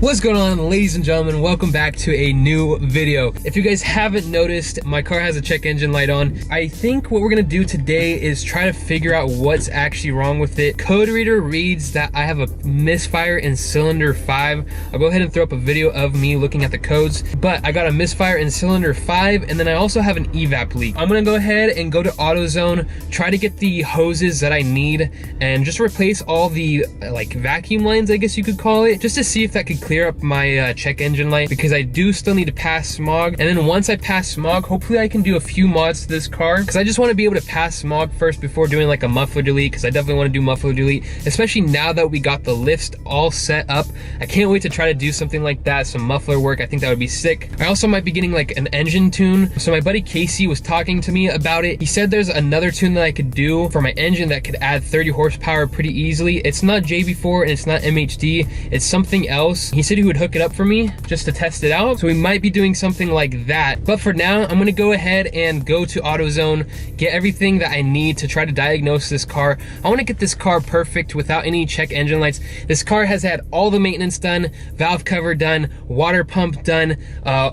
What's going on, ladies and gentlemen? Welcome back to a new video. If you guys haven't noticed, my car has a check engine light on. I think what we're gonna do today is try to figure out what's actually wrong with it. Code reader reads that I have a misfire in cylinder 5. I'll go ahead and throw up a video of me looking at the codes, but I got a misfire in cylinder 5, and then I also have an evap leak. I'm gonna go ahead and go to AutoZone, try to get the hoses that I need, and just replace all the like vacuum lines, I guess you could call it, just to see if that could clear up my check engine light, because I do still need to pass smog. And then once I pass smog, hopefully I can do a few mods to this car, because I just want to be able to pass smog first before doing like a muffler delete, because I definitely want to do muffler delete, especially now that we got the lifts all set up. I can't wait to try to do something like that, some muffler work. I think that would be sick. I also might be getting like an engine tune. So my buddy Casey was talking to me about it. He said there's another tune that I could do for my engine that could add 30 horsepower pretty easily. It's not JB4 and it's not MHD, it's something else. He said he would hook it up for me just to test it out, so we might be doing something like that. But for now, I'm gonna go ahead and go to AutoZone, get everything that I need to try to diagnose this car. I want to get this car perfect without any check engine lights. This car has had all the maintenance done, valve cover done, water pump done,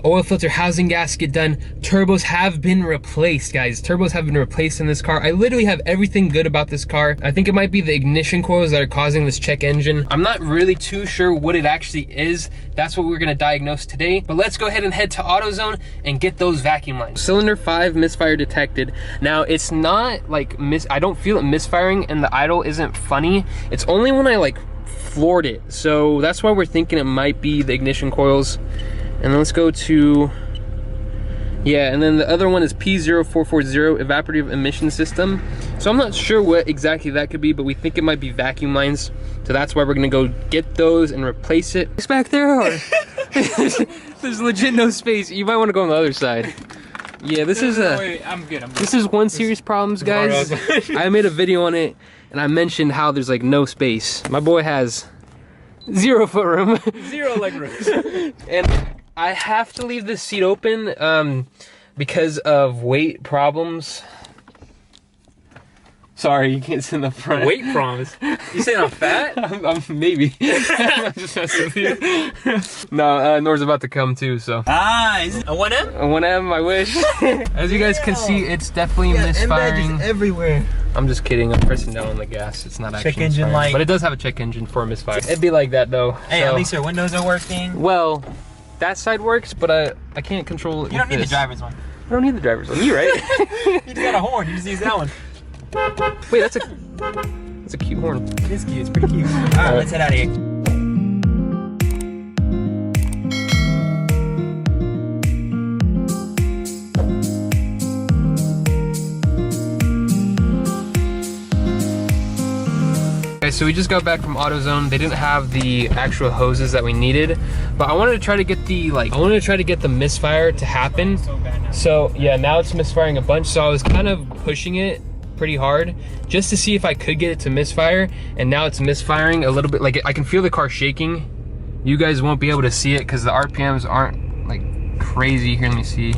oil filter housing gasket done. Turbos have been replaced, guys. Turbos have been replaced in this car. I literally have everything good about this car. I think it might be the ignition coils that are causing this check engine. I'm not really too sure what it actually is. That's what we're gonna diagnose today. But let's go ahead and head to AutoZone and get those vacuum lines. Cylinder 5 misfire detected. Now it's not like I don't feel it misfiring, and the idle isn't funny. It's only when I like floored it. So that's why we're thinking it might be the ignition coils. And then let's go to, yeah, and then the other one is P0440 evaporative emission system. So I'm not sure what exactly that could be, but we think it might be vacuum lines. So that's why we're gonna go get those and replace it. It's back there, or? There's legit no space. You might wanna go on the other side. Yeah, this is a, wait, I'm good. This is one serious problems, guys. I made a video on it and I mentioned how there's like no space. My boy has 0 foot room. 0 leg room. And I have to leave this seat open because of weight problems. Sorry, you can't sit in the front. Weight problems? You saying I'm fat? I'm maybe. I'm just messing with you. No, Nor's about to come too, so. Ah, is it a 1M? A 1M, I wish. As you guys can see, it's definitely misfiring. Everywhere. I'm just kidding. I'm pressing down on the gas. It's not actually check engine misfiring, light. but it does have a check engine for a misfire. It'd be like that though. Hey, so. at least your windows are working. Well, that side works, but I can't control it. You don't need the driver's one. I don't need the driver's one. You right? You just got a horn. You just use that one. Wait, that's a cute horn. It is cute. It's pretty cute. All right, let's head out of here. Okay, so we just got back from AutoZone. They didn't have the actual hoses that we needed, but I wanted to try to get the misfire to happen. So yeah, now it's misfiring a bunch. So I was kind of pushing it pretty hard just to see if I could get it to misfire, and now it's misfiring a little bit. Like I can feel the car shaking. You guys won't be able to see it because the RPMs aren't like crazy. Here, let me see.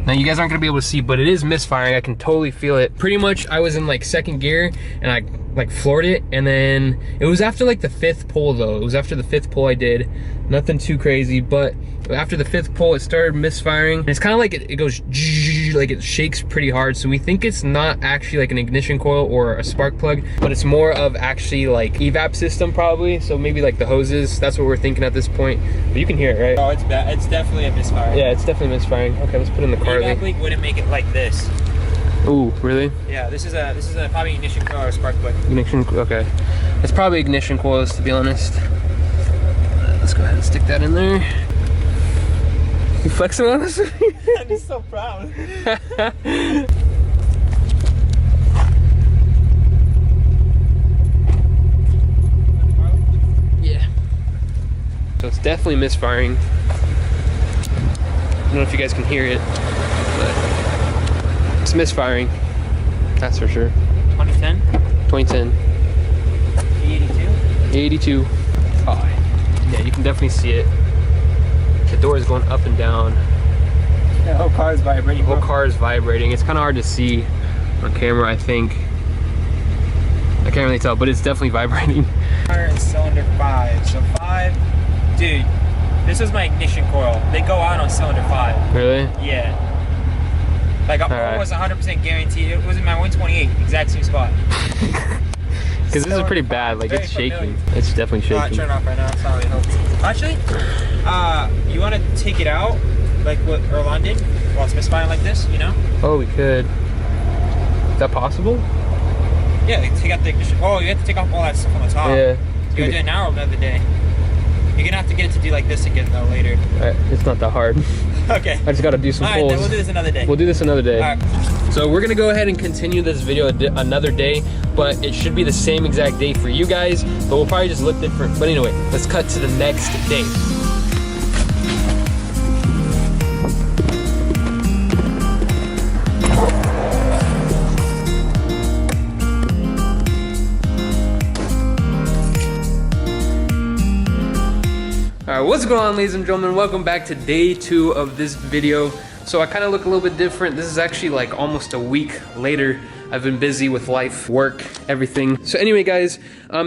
Now you guys aren't gonna be able to see, but it is misfiring. I can totally feel it. Pretty much I was in like 2nd gear and I like floored it, and then it was after like the 5th pull though. It was after the 5th pull I did. Nothing too crazy, but after the 5th pull it started misfiring. And it's kind of like it goes like it shakes pretty hard. So we think it's not actually like an ignition coil or a spark plug, but it's more of actually like evap system probably. So maybe like the hoses. That's what we're thinking at this point. But you can hear it, right? Oh, it's bad. It's definitely a misfire. Yeah, it's definitely misfiring. Okay, let's put it in the car. The evap leak wouldn't make it like this. Ooh, really? Yeah, this is a probably ignition coil or spark plug. Ignition, okay. It's probably ignition coils, to be honest. Let's go ahead and stick that in there. You flexing on us? I'm just so proud. Yeah. So it's definitely misfiring. I don't know if you guys can hear it, but it's misfiring. That's for sure. 2010? 2010. E82? 82. Hi. Yeah, you can definitely see it. The door is going up and down. The whole car is vibrating. The whole car is vibrating. It's kind of hard to see on camera, I think. I can't really tell, but it's definitely vibrating. Cylinder 5. So 5, dude, this was my ignition coil. They go out on cylinder 5. Really? Yeah. Like I was 100% guaranteed. It was in my 128, exact same spot. Because this is pretty bad, like it's shaking. It's definitely shaking. Turn it off right now, it's not really helpful. Actually, you want to take it out, like what Erlon did, while it's misfiring like this, you know? Oh, we could. Is that possible? Yeah, take out the ignition. Oh, you have to take off all that stuff on the top. Yeah. You gotta do it now or the other day. You're gonna have to get it to do like this again though later. Alright, it's not that hard. Okay. I just gotta do some pulls. Alright, then we'll do this another day. We'll do this another day. Alright. So we're gonna go ahead and continue this video another day, but it should be the same exact day for you guys, but we'll probably just look different. But anyway, let's cut to the next day. Alright, what's going on, ladies and gentlemen? Welcome back to day 2 of this video. So I kind of look a little bit different. This is actually like almost a week later. I've been busy with life, work, everything. So anyway, guys,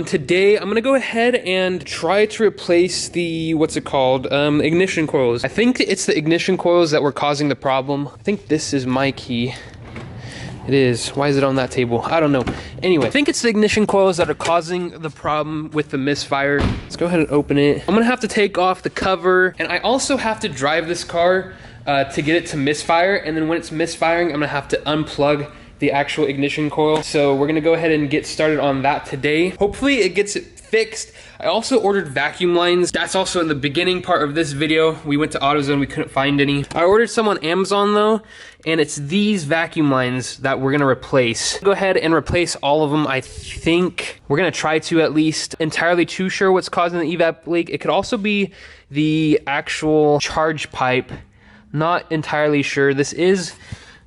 today I'm gonna go ahead and try to replace the, what's it called? Ignition coils. I think it's the ignition coils that were causing the problem. I think this is my key. It is. Why is it on that table? I don't know. Anyway, I think it's the ignition coils that are causing the problem with the misfire. Let's go ahead and open it. I'm gonna have to take off the cover, and I also have to drive this car to get it to misfire, and then when it's misfiring, I'm gonna have to unplug the actual ignition coil. So we're gonna go ahead and get started on that today. Hopefully it gets it fixed. I also ordered vacuum lines. That's also in the beginning part of this video. We went to AutoZone, we couldn't find any. I ordered some on Amazon though, and it's these vacuum lines that we're gonna replace. Go ahead and replace all of them. I think we're gonna try to at least. Entirely too sure what's causing the evap leak. It could also be the actual charge pipe. Not entirely sure. This is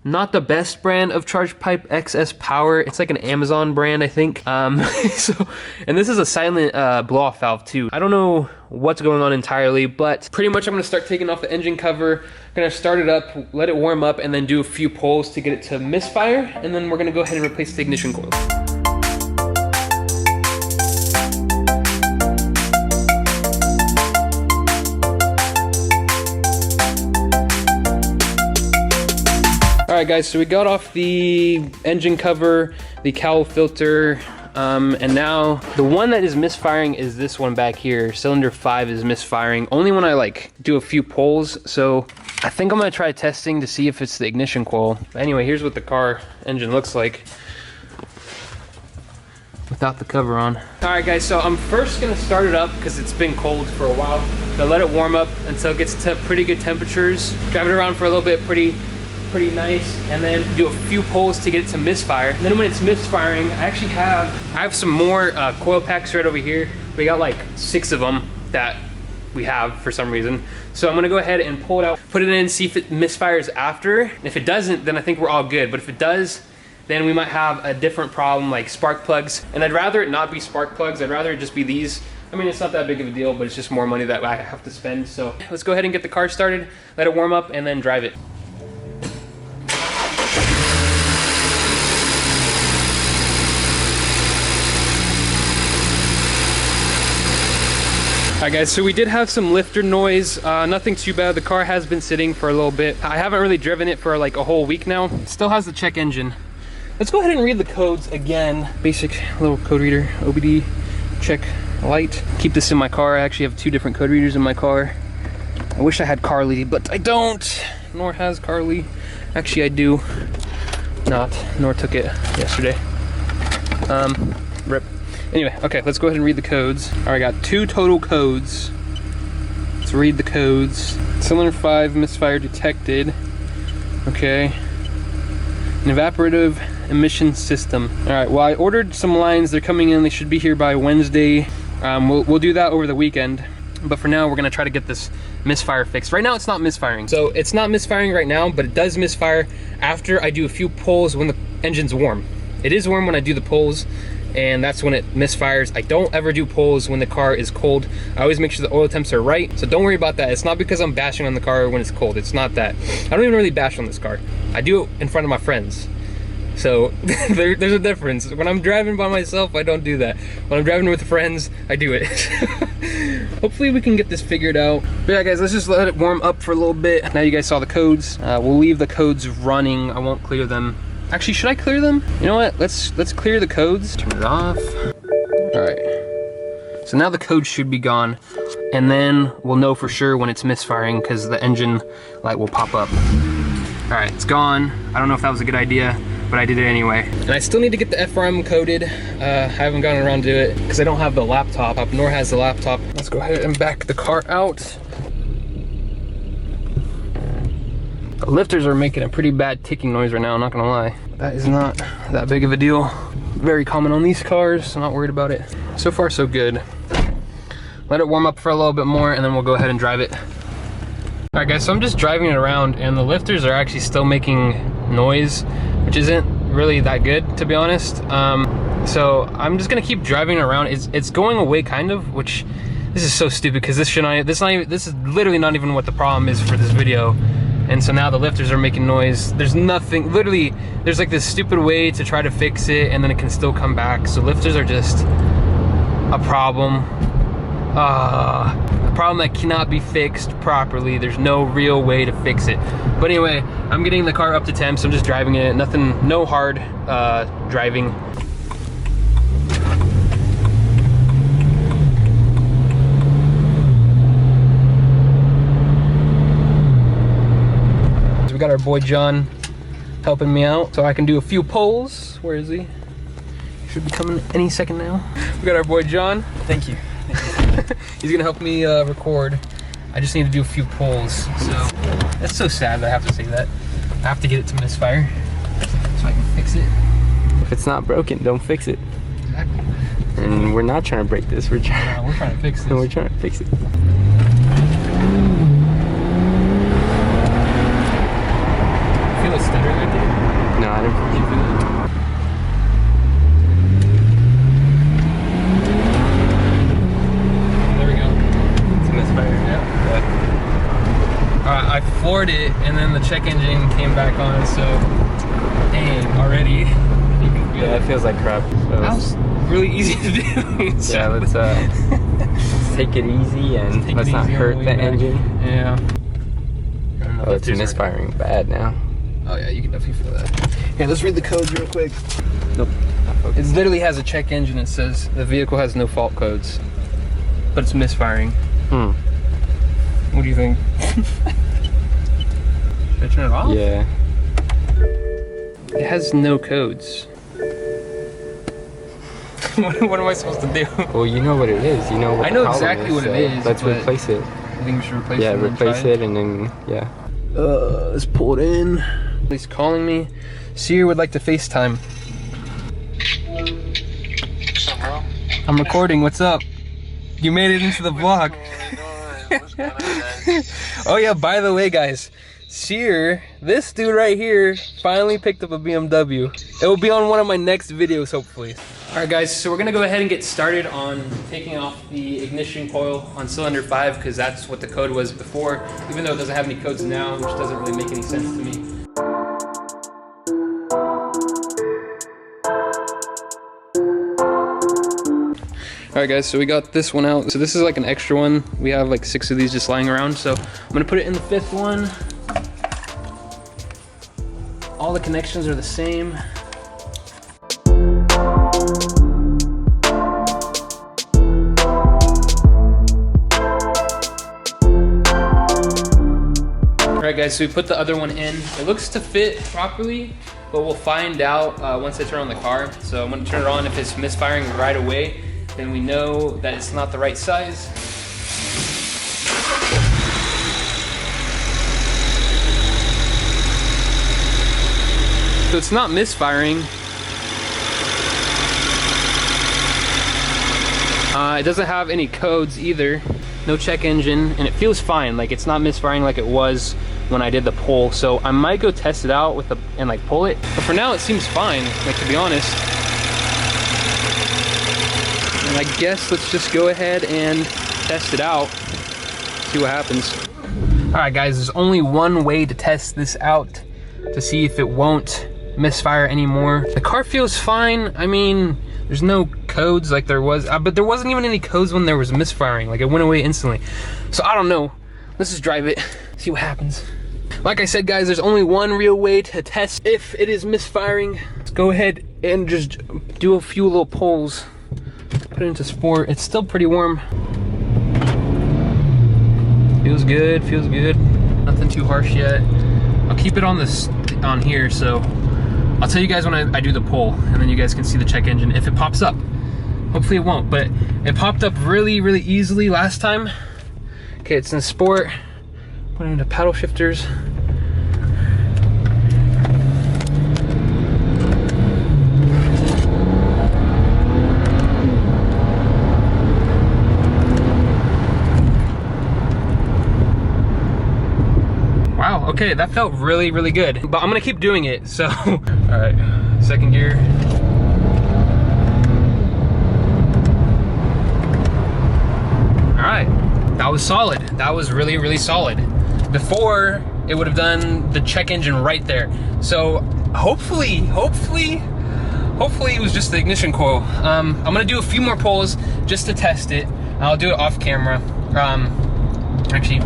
not the best brand of charge pipe, XS Power. It's like an Amazon brand, I think. And this is a silent blow-off valve too. I don't know what's going on entirely, but pretty much I'm gonna start taking off the engine cover, gonna start it up, let it warm up, and then do a few pulls to get it to misfire, and then we're gonna go ahead and replace the ignition coil. Alright guys, so we got off the engine cover, the cowl filter, and now the one that is misfiring is this one back here. Cylinder 5 is misfiring, only when I like do a few pulls. So I think I'm gonna try testing to see if it's the ignition coil. But anyway, here's what the car engine looks like without the cover on. Alright guys, so I'm first gonna start it up because it's been cold for a while. Gonna let it warm up until it gets to pretty good temperatures. Drive it around for a little bit, pretty nice, and then do a few pulls to get it to misfire. And then when it's misfiring, I have some more coil packs right over here. We got like 6 of them that we have for some reason. So I'm gonna go ahead and pull it out, put it in, see if it misfires after. If it doesn't, then I think we're all good. But if it does, then we might have a different problem like spark plugs. And I'd rather it not be spark plugs. I'd rather it just be these. I mean, it's not that big of a deal, but it's just more money that I have to spend. So let's go ahead and get the car started, let it warm up, and then drive it. Alright guys, so we did have some lifter noise, nothing too bad. The car has been sitting for a little bit. I haven't really driven it for like a whole week now. Still has the check engine. Let's go ahead and read the codes again. Basic little code reader, OBD, check light. Keep this in my car. I actually have 2 different code readers in my car. I wish I had Carly, but I don't, nor has Carly. Actually I do not, nor took it yesterday. Rip. Anyway, okay, let's go ahead and read the codes. All right, got 2 total codes. Let's read the codes. Cylinder 5 misfire detected. Okay. An evaporative emission system. All right, well, I ordered some lines. They're coming in. They should be here by Wednesday. We'll do that over the weekend. But for now, we're gonna try to get this misfire fixed. Right now, it's not misfiring. So it's not misfiring right now, but it does misfire after I do a few pulls when the engine's warm. It is warm when I do the pulls. and that's when it misfires. I don't ever do pulls when the car is cold. I always make sure the oil temps are right, so don't worry about that. It's not because I'm bashing on the car when it's cold. It's not that. I don't even really bash on this car. I do it in front of my friends. So there's a difference. When I'm driving by myself, I don't do that. When I'm driving with friends, I do it. Hopefully we can get this figured out. But yeah guys, let's just let it warm up for a little bit. Now you guys saw the codes. We'll leave the codes running. I won't clear them. Actually, should I clear them? You know what? Let's clear the codes. Turn it off. All right. So now the code should be gone, and then we'll know for sure when it's misfiring because the engine light will pop up. All right, it's gone. I don't know if that was a good idea, but I did it anyway. And I still need to get the FRM coded. I haven't gotten around to it because I don't have the laptop, nor has the laptop. Let's go ahead and back the car out. The lifters are making a pretty bad ticking noise right now, I'm not gonna lie. That is not that big of a deal. Very common on these cars, so I'm not worried about it. So far, so good. Let it warm up for a little bit more and then we'll go ahead and drive it. All right guys, so I'm just driving it around and the lifters are actually still making noise, which isn't really that good, to be honest. So I'm just gonna keep driving it around. It's going away kind of, which this is so stupid because this is literally not even what the problem is for this video. And so now the lifters are making noise. There's nothing, literally, there's like this stupid way to try to fix it and then it can still come back. So lifters are just a problem. A problem that cannot be fixed properly. There's no real way to fix it. But anyway, I'm getting the car up to temp, so I'm just driving it. Nothing, no hard driving. We got our boy John helping me out so I can do a few pulls. Where is he? He should be coming any second now. We got our boy John. Thank you. He's gonna help me record. I just need to do a few pulls. So that's so sad that I have to say that. I have to get it to misfire so I can fix it. If it's not broken, don't fix it. Exactly. And we're not trying to break this. We're trying. We're trying to fix this. We're trying to fix it. Feel a stutter right there? No, I didn't feel it. There we go. It's a misfire. Yeah. I floored it and then the check engine came back on, so dang, already. You can feel Yeah, it. it feels like crap. So That was really easy to do. So. yeah, let's take it easy and let's not hurt the engine. Yeah. Oh, it's misfiring bad now. Oh yeah, you can definitely feel that. Here, let's read the codes real quick. Nope. It literally has a check engine. It says the vehicle has no fault codes, but it's misfiring. What do you think? Should I turn it off? Yeah. It has no codes. What am I supposed to do? Well, you know what it is. You know what I know the problem exactly what it is, Let's but- replace it. I think we should replace it. Yeah, and then replace try it and then, yeah. Let's pull it in. He's calling me. Seer would like to FaceTime. What's up, bro? I'm recording. What's up? You made it into the vlog. What's going on, guys? Oh yeah, by the way, guys, Seer, this dude right here, finally picked up a BMW. It will be on one of my next videos, hopefully. All right, guys, so we're gonna go ahead and get started on taking off the ignition coil on cylinder 5 because that's what the code was before, even though it doesn't have any codes now, which doesn't really make any sense to me. All right guys, so we got this one out. So this is like an extra one. We have like 6 of these just lying around. So I'm gonna put it in the 5th one. All the connections are the same. All right guys, so we put the other one in. It looks to fit properly, but we'll find out once I turn on the car. So I'm gonna turn it on. If it's misfiring right away, then we know that it's not the right size. So it's not misfiring. It doesn't have any codes either. No check engine, and it feels fine. Like it's not misfiring like it was when I did the pull. So I might go test it out with and like pull it. But for now it seems fine, like to be honest. And I guess let's just go ahead and test it out, see what happens. All right guys, there's only one way to test this out to see if it won't misfire anymore. The car feels fine. I mean, there's no codes like there was, but there wasn't even any codes when there was misfiring. Like it went away instantly. So I don't know. Let's just drive it, see what happens. Like I said guys, there's only one real way to test if it is misfiring. Let's go ahead and just do a few little pulls. Put it into sport. It's still pretty warm. Feels good, feels good. Nothing too harsh yet. I'll keep it on this on here, so I'll tell you guys when I do the pull, and then you guys can see the check engine if it pops up. Hopefully it won't, but it popped up really easily last time. Okay, it's in sport. Put it into paddle shifters. Wow, okay, that felt really good. But I'm gonna keep doing it, so. All right, second gear. All right, that was solid. That was really solid. Before, it would have done the check engine right there. So hopefully it was just the ignition coil. I'm gonna do a few more pulls just to test it. I'll do it off camera. Actually,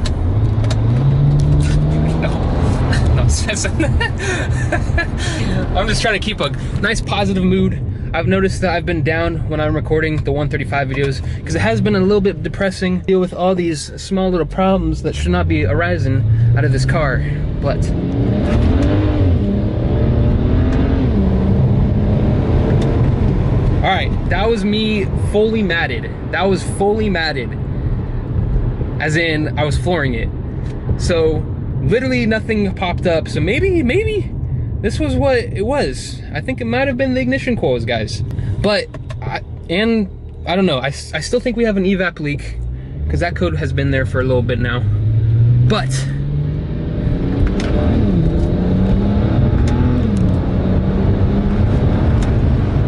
I'm just trying to keep a nice positive mood. I've noticed that I've been down when I'm recording the 135 videos because it has been a little bit depressing to deal with all these small little problems that should not be arising out of this car. But all right, that was me fully matted. That was fully matted, as in I was flooring it. So literally nothing popped up. So maybe this was what it was. I think it might have been the ignition coils, guys. But I don't know. I still think we have an evap leak because that code has been there for a little bit now. But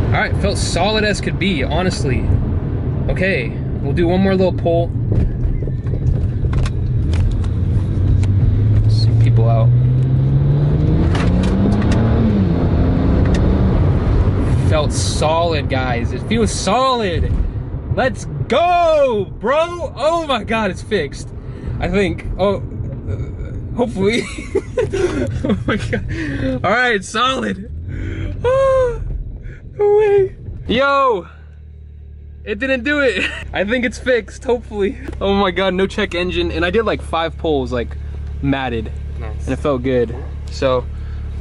all right, felt solid as could be, honestly. Okay, we'll do one more little pull. Some people out. Felt solid, guys. It feels solid. Let's go, bro. Oh my God, it's fixed. I think. Oh, hopefully. Oh my God. All right, solid. Oh, no way. Yo, it didn't do it. I think it's fixed, hopefully. Oh my God, no check engine. And I did like 5 pulls, like matted. Nice. And it felt good. So,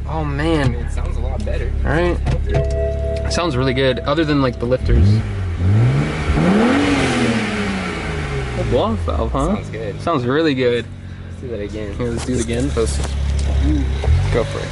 oh man. It sounds a lot better. All right. Sounds really good, other than like the lifters. Blow-off valve, huh? Sounds good. Sounds really good. Let's do that again. Here, let's do it again. Go for it.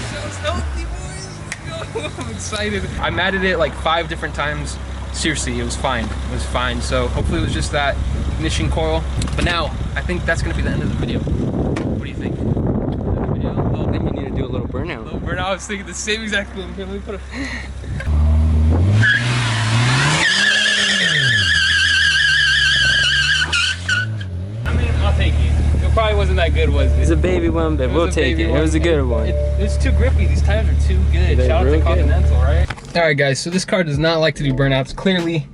Sounds healthy, boys. I'm excited. I matted it like 5 different times. Seriously, it was fine. It was fine. So hopefully it was just that ignition coil. But now, I think that's gonna be the end of the video. What do you think? Well, then you need to do a little burnout. A little burnout. I was thinking the same exact thing. Here, let me put a... I mean, I'll take it. It probably wasn't that good, was it? It's a baby one, but we'll take it. It was a good one. It's too grippy. These tires are too good. Shout out to Continental, right? All right, guys. So this car does not like to do burnouts. Clearly,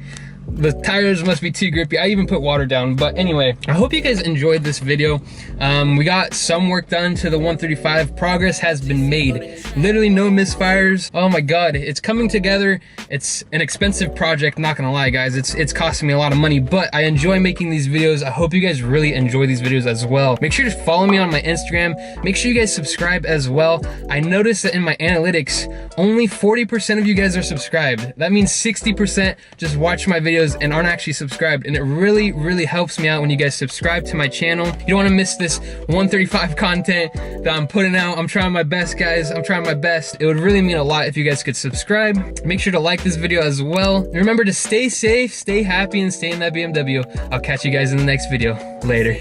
the tires must be too grippy. I even put water down. But anyway, I hope you guys enjoyed this video. We got some work done to the 135. Progress has been made. Literally no misfires. Oh my God, it's coming together. It's an expensive project, not gonna lie, guys. It's costing me a lot of money, but I enjoy making these videos. I hope you guys really enjoy these videos as well. Make sure to follow me on my Instagram. Make sure you guys subscribe as well. I noticed that in my analytics, only 40% of you guys are subscribed. That means 60% just watch my videos and aren't actually subscribed, and it really helps me out when you guys subscribe to my channel. You don't want to miss this 135 content that I'm putting out. I'm trying my best, guys. I'm trying my best. It would really mean a lot if you guys could subscribe. Make sure to like this video as well. And remember to stay safe, stay happy, and stay in that BMW. I'll catch you guys in the next video. Later.